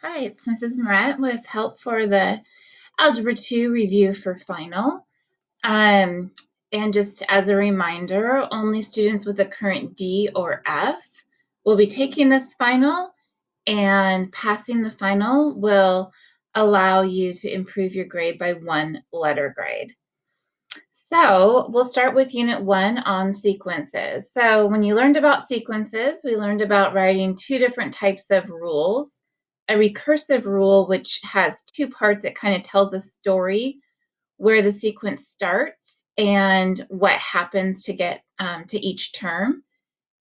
Hi, it's Mrs. Moret with help for the Algebra 2 review for final. And just as a reminder, only students with a current D or F will be taking this final, and passing the final will allow you to improve your grade by 1 letter grade. So we'll start with Unit 1 on sequences. So when you learned about sequences, we learned about writing 2 different types of rules. A recursive rule, which has 2 parts. It kind of tells a story where the sequence starts and what happens to get to each term.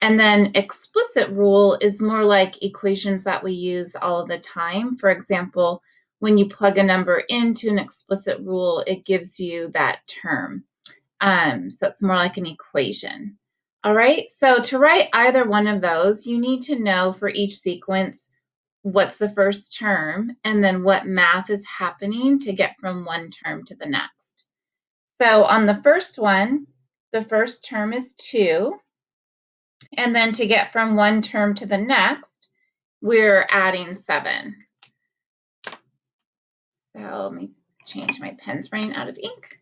And then explicit rule is more like equations that we use all the time. For example, when you plug a number into an explicit rule, it gives you that term. So it's more like an equation. All right, so to write either one of those, you need to know for each sequence what's the first term and then what math is happening to get from one term to the next. So on the first one, the first term is 2. And then to get from one term to the next, we're adding 7. So let me change, my pen's running out of ink.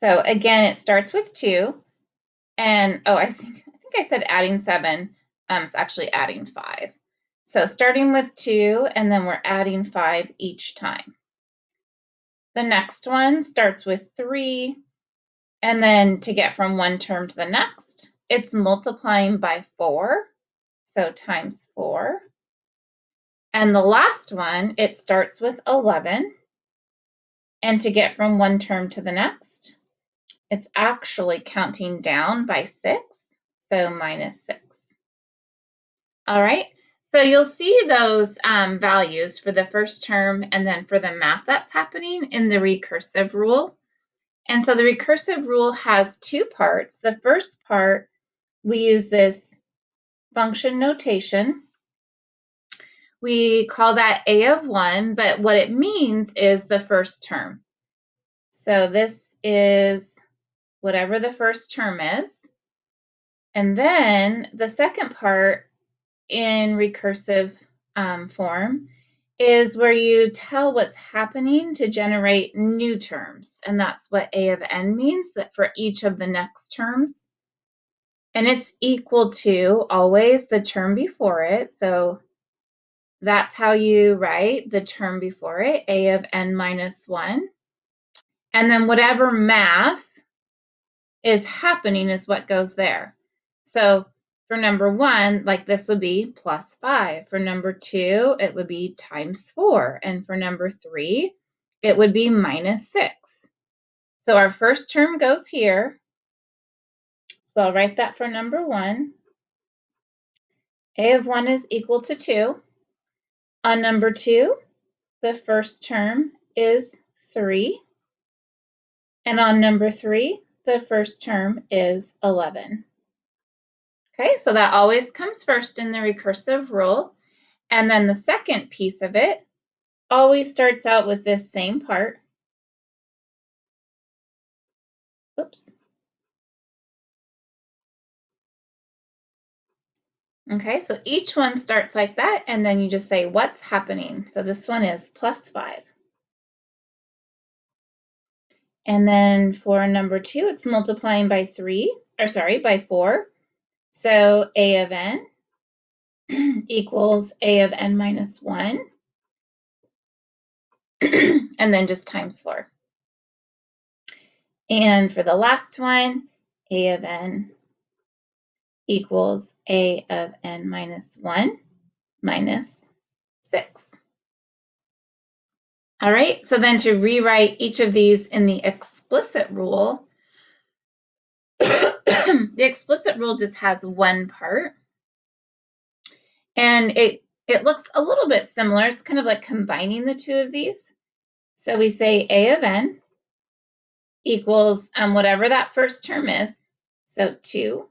So again, it starts with 2. And I think I said adding 7. It's actually adding 5. So starting with 2, and then we're adding 5 each time. The next one starts with 3, and then to get from one term to the next, it's multiplying by 4, so times 4. And the last one, it starts with 11, and to get from one term to the next, it's actually counting down by 6, so minus 6. All right, so you'll see those values for the first term and then for the math that's happening in the recursive rule. And so the recursive rule has 2 parts. The first part, we use this function notation. We call that A of 1, but what it means is the first term. So this is whatever the first term is. And then the second part in recursive form is where you tell what's happening to generate new terms. And that's what A of n means, that for each of the next terms. And it's equal to always the term before it. So that's how you write the term before it, A of n minus 1. And then whatever math is happening is what goes there. So for number 1, like this would be plus 5. For number 2, it would be times 4. And for number 3, it would be minus 6. So our first term goes here. So I'll write that for number 1. A of 1 is equal to 2. On number 2, the first term is 3. And on number 3, the first term is 11. Okay, so that always comes first in the recursive rule. And then the second piece of it always starts out with this same part. Oops. Okay, so each one starts like that, and then you just say what's happening. So this one is plus 5. And then for number 2, it's multiplying by 4. So A of n equals A of n minus 1, and then just times 4. And for the last one, A of n equals A of n minus 1 minus 6. All right, so then to rewrite each of these in the explicit rule, the explicit rule just has one part. And it looks a little bit similar. It's kind of like combining the two of these. So we say A of n equals whatever that first term is, so 2,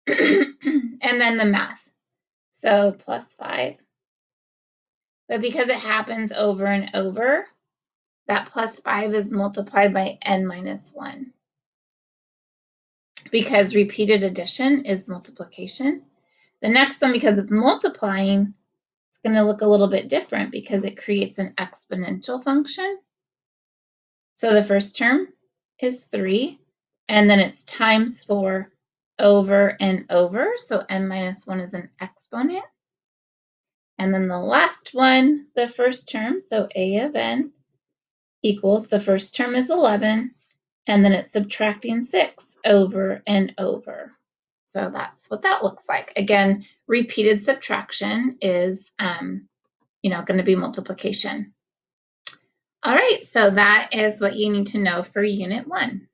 and then the math, so plus 5. But because it happens over and over, that plus 5 is multiplied by n minus 1. Because repeated addition is multiplication, The next one, because it's multiplying, it's going to look a little bit different because it creates an exponential function. So the first term is 3, and then it's times 4 over and over. So n minus 1 is an exponent. And then the last one, the first term, so a of n equals, the first term is 11, and then it's subtracting 6 over and over. So that's what that looks like. Again, repeated subtraction is, going to be multiplication. All right, so that is what you need to know for Unit 1.